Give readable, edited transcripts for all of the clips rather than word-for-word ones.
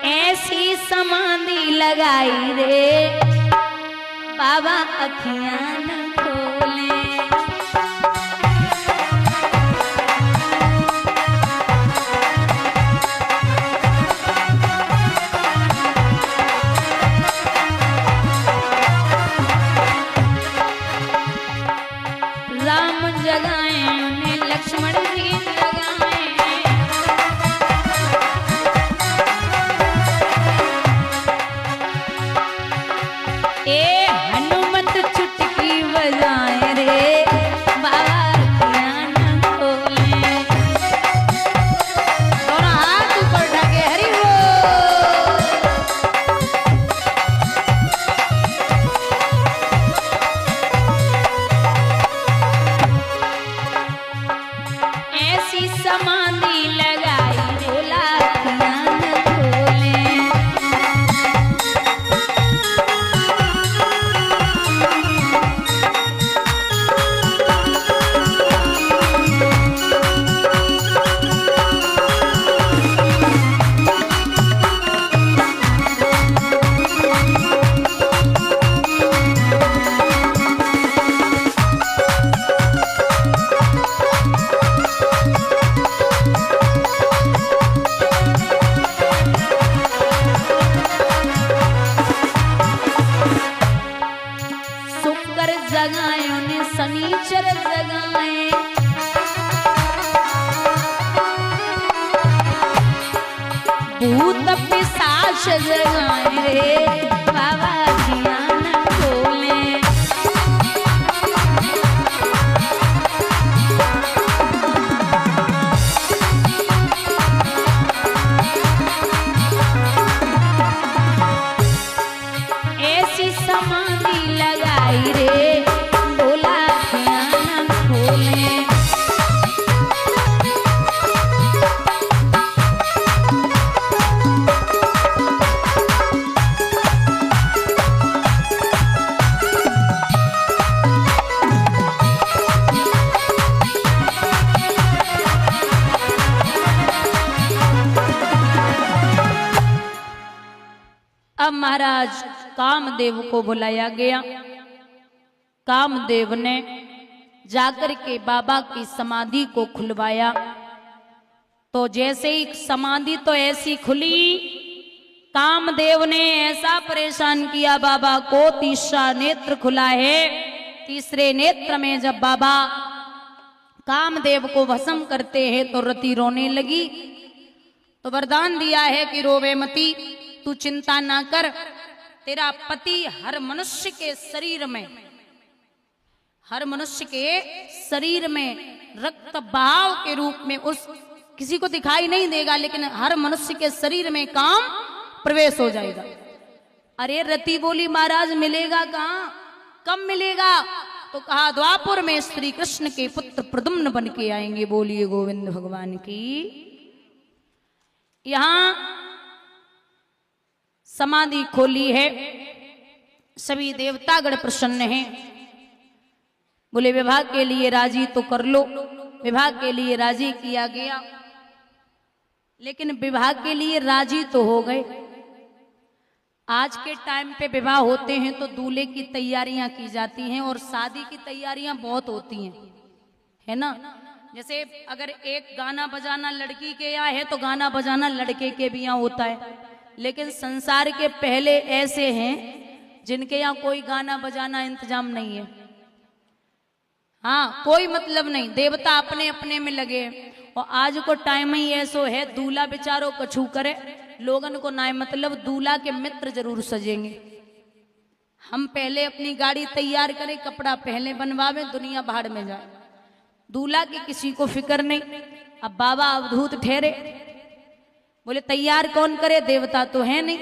ऐसी समाधि लगाई रे बाबा अखियां न खोले। राम जगाए उन्हें लक्ष्मण जी जगाए, ए हनुमत चुटकी बजाए रे बाबा अखियां न खोले। दोनों हाथ ऊपर ढके हरि बोल। ऐसी समाधि लगाई बोला अखियां न खोले। शुक्र जगाए उन्हें शनिचर जगाए, भूत पिशाच जगाए रे बाबा अखियां न खोले। ऐसी समाधि लगाई रे बोला अखियां न खोले। अब महाराज कामदेव को बुलाया गया। कामदेव ने जाकर के बाबा की समाधि को खुलवाया, तो जैसे ही समाधि तो ऐसी खुली, कामदेव ने ऐसा परेशान किया बाबा को। तीसरा नेत्र खुला है, तीसरे नेत्र में जब बाबा कामदेव को भस्म करते हैं तो रति रोने लगी। तो वरदान दिया है कि रोवे मती, तू चिंता ना कर, तेरा पति हर मनुष्य के शरीर में, हर मनुष्य के शरीर में रक्त बहाव के रूप में उस किसी को दिखाई नहीं देगा, लेकिन हर मनुष्य के शरीर में काम प्रवेश हो जाएगा। अरे रति बोली महाराज मिलेगा कहाँ, कब मिलेगा? तो कहा द्वापर में श्री कृष्ण के पुत्र प्रद्युम्न बन के आएंगे। बोलिए गोविंद भगवान की। यहां समाधि खोली है, सभी देवतागण प्रसन्न हैं। बोले विवाह के लिए राजी तो कर लो। विवाह के लिए राजी किया गया, लेकिन विवाह के लिए राजी तो हो गए। आज के टाइम पे विवाह होते हैं तो दूल्हे की तैयारियां की जाती हैं और शादी की तैयारियां बहुत होती हैं, है ना। जैसे अगर एक गाना बजाना लड़की के यहाँ है तो गाना बजाना लड़के के भी यहाँ होता है, लेकिन संसार के पहले ऐसे हैं जिनके यहाँ कोई गाना बजाना इंतजाम नहीं है। हाँ, कोई मतलब नहीं, देवता अपने अपने में लगे। और आज को टाइम ही ऐसो है, दूल्हा बेचारो कछू करे, लोगन को ना मतलब दूल्हा के मित्र जरूर सजेंगे। हम पहले अपनी गाड़ी तैयार करें, कपड़ा पहले बनवावे, दुनिया बाहर में जाए। दूल्हा की किसी को फिक्र नहीं। अब बाबा अवधूत ठहरे, बोले तैयार कौन करे, देवता तो है नहीं।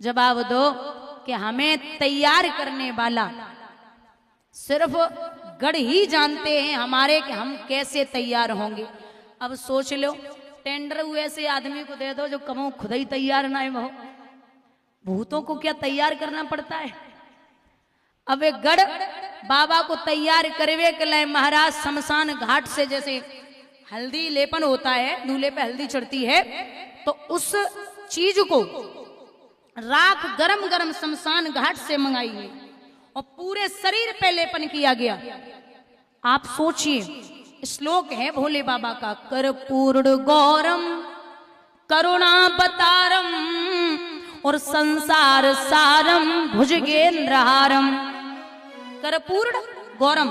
जवाब दो कि हमें तैयार करने वाला सिर्फ गढ़ ही जानते हैं हमारे कि हम कैसे तैयार होंगे। अब सोच लो, टेंडर हुए से आदमी को दे दो जो कमो खुद ही तैयार ना हो। भूतों को क्या तैयार करना पड़ता है। अब एक गढ़ बाबा को तैयार करवे के लिए महाराज शमशान घाट से, जैसे हल्दी लेपन होता है, दूल्हे पे हल्दी चढ़ती है, तो उस चीज को राख गरम गरम शमशान घाट से मंगाई है और पूरे शरीर पे लेपन किया गया। आप सोचिए, श्लोक है भोले बाबा का, कर्पूर गौरम करुणावतारम और संसार सारम भुजगेंद्रहारम। कर्पूर गौरम,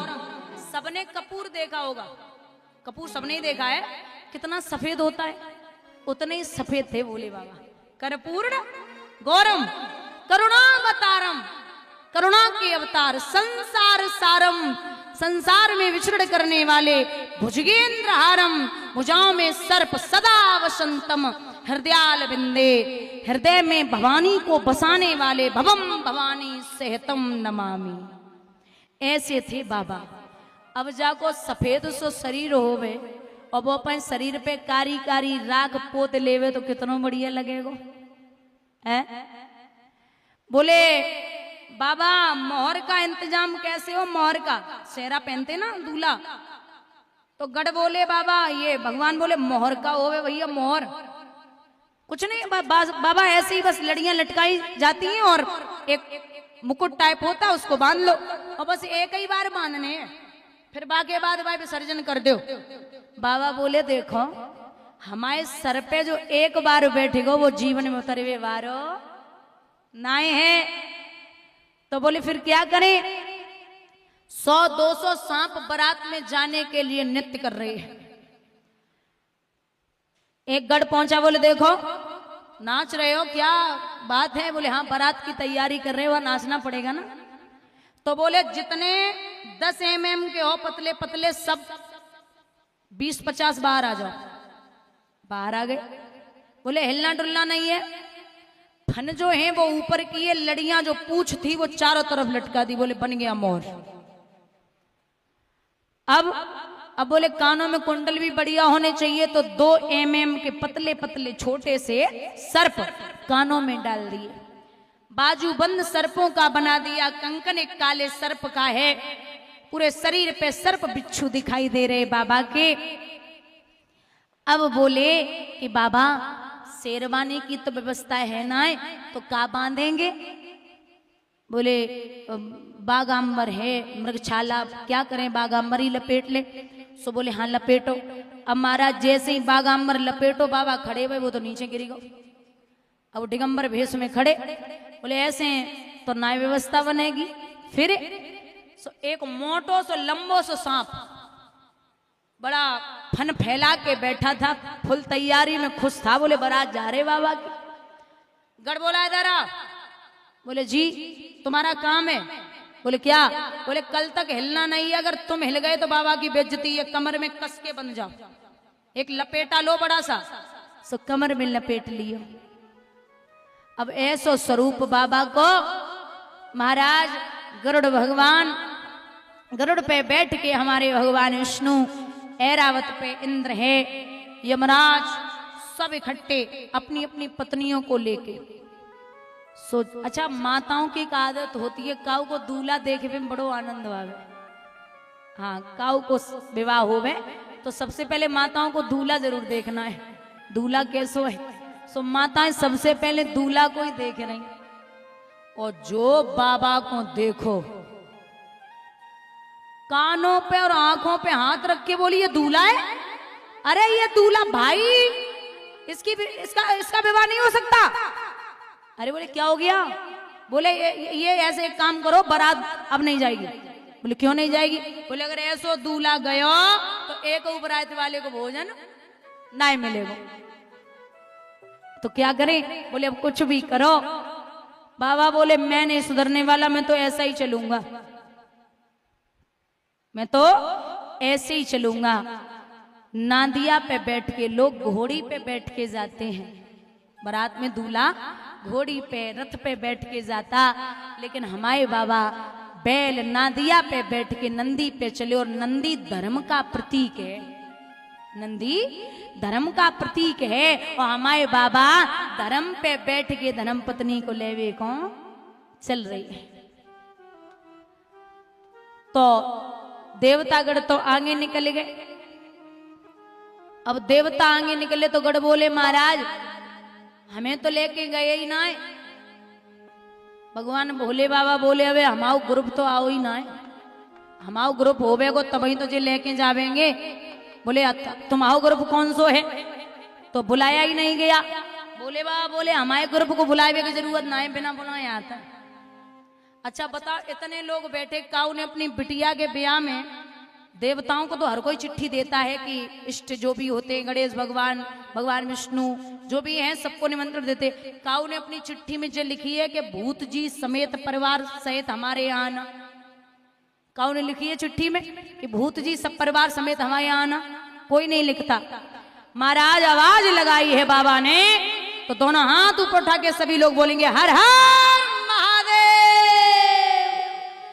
सबने कपूर देखा होगा, कपूर सबने ही देखा है, कितना सफेद होता है, उतने ही सफेद थे भोले बाबा। कर्पूर गौरम करुणावतारम, करुणा के अवतार, संसार सारम, संसार में विचरण करने वाले, भुजगेंद्रहारम, भुजाओं में सर्प, सदा वसंतम, हृदयाल बिंदे, हृदय में भवानी को बसाने वाले, भवम भवानी सहतम नमामि। ऐसे थे बाबा। अब जाको सफेद सो शरीर होवे और वो अपन शरीर पे कारी कारी राख पोत लेवे तो कितना बढ़िया लगेगा है? बोले बाबा मोहर का इंतजाम कैसे हो? मोहर का सेहरा पहनते ना दूल्हा, तो गढ़ बोले बाबा, ये भगवान बोले मोहर का होवे भैया, मोहर कुछ नहीं बाबा, ऐसे ही बस लड़ियां लटकाई जाती हैं और एक मुकुट टाइप होता है, उसको बांध लो और बस एक ही बार बांधने हैं, फिर बाकी बाद भाई विसर्जन कर दो। बाबा बोले देखो हमारे सर पे जो एक बार बैठेगा वो जीवन में उतरवे बारो नाए है, तो बोले फिर क्या करें? 100-200 सांप बारात में जाने के लिए नृत्य कर रहे हैं। एक गढ़ पहुंचा, बोले देखो नाच रहे हो, क्या बात है? बोले हाँ बारात की तैयारी कर रहे हो, नाचना पड़ेगा ना। तो बोले जितने 10 mm के हो पतले पतले सब 20-50 बाहर आ जाओ। बाहर आ गए। बोले हिलना डुलना नहीं है, फन जो है वो ऊपर की है, लड़ियां जो पूछ थी वो चारों तरफ लटका दी। बोले बन गया मोर। अब बोले कानों में कुंडल भी बढ़िया होने चाहिए, तो 2 mm के पतले पतले छोटे से सर्प कानों में डाल दिए। बाजू बंद सर्पों का बना दिया, कंकन एक काले सर्प का है, पूरे शरीर पे सर्प बिच्छू दिखाई दे रहे बाबा के। अब बोले कि बाबा शेरवानी की तो व्यवस्था है ना, तो का बांधेंगे? बोले बागांबर है, मृगछाला, क्या करें बागांबर ही लपेट ले। सो बोले हाँ लपेटो। अब महाराज जैसे ही बागांबर लपेटो, बाबा खड़े हुए वो तो नीचे गिरी गो। अब दिगंबर भेष में खड़े, बोले ऐसे तो न्याय व्यवस्था बनेगी। फिर एक मोटो सो लंबो सो सांप बड़ा फन फैला के बैठा था, फुल तैयारी में खुश था। बोले बारात जा रहे बाबा की। गढ़ बोला इधर आ। बोले जी तुम्हारा काम है। बोले क्या? बोले कल तक हिलना नहीं है, अगर तुम हिल गए तो बाबा की बेइज्जती है, कमर में कस के बंध जाओ। एक लपेटा लो बड़ा सा, सो कमर में लपेट लियो। अब ऐसो स्वरूप बाबा को महाराज गरुड़ भगवान, गरुड़ पे बैठ के हमारे भगवान विष्णु, ऐरावत पे इंद्र है, यमराज सब इकट्ठे अपनी अपनी पत्नियों को लेके। सोच अच्छा माताओं की एक आदत होती है, काऊ को दूल्हा देखे में बड़ो आनंद आवे। हाँ काऊ को विवाह होवे तो सबसे पहले माताओं को दूल्हा जरूर देखना है, दूल्हा कैसो है। सो माताएं सबसे पहले दूल्हा को ही देख रही, और जो बाबा को देखो कानों पे और आंखों पे हाथ रख के बोली ये दूल्हा है। अरे ये दूल्हा भाई, इसका विवाह नहीं हो सकता। अरे बोले क्या हो गया? बोले ये ऐसे एक काम करो, बारात अब नहीं जाएगी। बोले क्यों नहीं जाएगी? बोले अगर ऐसो दूल्हा गयो तो एक उपरायत वाले को भोजन नहीं मिलेगा। तो क्या करें? बोले अब कुछ भी करो। बाबा बोले मैं नहीं सुधरने वाला, मैं तो ऐसा ही चलूंगा, मैं तो ऐसे ही चलूंगा। नांदिया पे बैठ के, लोग घोड़ी पे बैठ के जाते हैं बारात में, दूल्हा घोड़ी पे रथ पे बैठ के जाता, लेकिन हमारे बाबा बैल नांदिया पे बैठ के नंदी पे चले। और नंदी धर्म का प्रतीक है, नंदी धर्म का प्रतीक है, और हमारे बाबा धर्म पे बैठ के धर्म पत्नी को लेवे को चल रही है। तो देवतागढ़ तो आगे निकल गए। अब देवता आगे निकले तो गढ़ बोले महाराज हमें तो लेके गए ही ना है। भगवान भोले बाबा बोले अबे हमारो ग्रुप तो आओ ही ना है, हमारो ग्रुप होवे को तभी तो जे लेके जावेंगे। बोले तुम्हारो ग्रुप कौन सो है, तो बुलाया ही नहीं गया। बोले बाबा बोले हमारे ग्रुप को बुलावे की जरूरत ना है, बिना बुलाए आता। अच्छा बता, इतने लोग बैठे, काऊ ने अपनी बिटिया के ब्याह में देवताओं को तो हर कोई चिट्ठी देता है कि इष्ट जो भी होते, गणेश भगवान, भगवान विष्णु जो भी हैं, सबको निमंत्रण देते। काऊ ने अपनी चिट्ठी में जो लिखी है कि भूत जी समेत परिवार सहित हमारे यहाँ आना। काऊ ने लिखी है चिट्ठी में कि भूत जी सब परिवार समेत हमारे यहाँ आना। कोई नहीं लिखता। महाराज आवाज लगाई है बाबा ने, तो दोनों हाथ ऊपर उठा के सभी लोग बोलेंगे हर हर